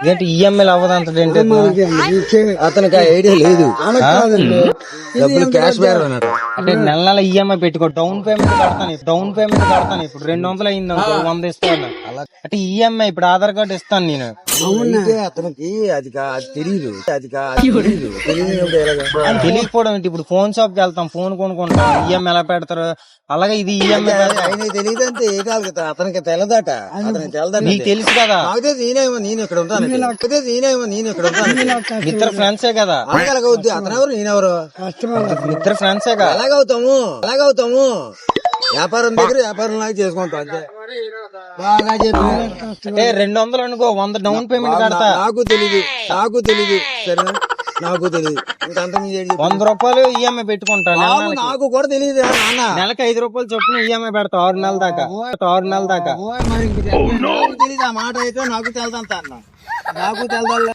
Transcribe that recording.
ఏంటి ఈఎంఐలు అవ్వదంత అతనికి ఐడియా లేదు. డబ్బులు క్యాష్ బ్యాక్ అన్నాడు. అంటే నెల నెల ఈఎంఐ పెట్టుకో, డౌన్ పేమెంట్ కడతాను ఇప్పుడు 200 అయింది అనుకో, 100 ఇస్తాను. అంటే ఈఎంఐ ఇప్పుడు ఆధార్ కార్డు ఇస్తాను నేను. అతనికి అది తెలియదు. తెలియకపోవడం ఏంటి? ఇప్పుడు ఫోన్ షాప్ కి వెళ్తాం, ఫోన్ కొనుక్కుంటాం, ఈఎంఐ ఎలా పెడతారు, అలాగే ఇది ఈఎంఐ ఆయన తెలియదు అంటే ఏ కాదు, అతనికి తెలదట. నీకు తెలుసు కదా, నేను ఇక్కడ ఉంటాను. ఇద్దరు ఫ్రెండ్సే కదా. అలాగవుద్ది. అతనెవరు నేనెవరు? ఇద్దరు ఫ్రెండ్సే కదా. అలాగవుతాము. వ్యాపారం దగ్గర వ్యాపారం లాగా చేసుకుంటాం అంతే. బాగా చెప్పి అంటే 200 అనుకో, 100 డౌన్ పేమెంట్ కడతా. నాకు తెలీదు సరేనా, నాకు తెలియదు. ఇంకంత 100 రూపాయలు ఈఎంఐ పెట్టుకుంటా. నాకు కూడా తెలియదు నాన్న. నెలకి 5 రూపాయలు చొప్పున ఈఎంఐ పెడతా 6 నెలల దాకా. తెలీదు ఆ మాట అయితే. నాకు తెలదంత అన్న, నాకు తెలదాలే.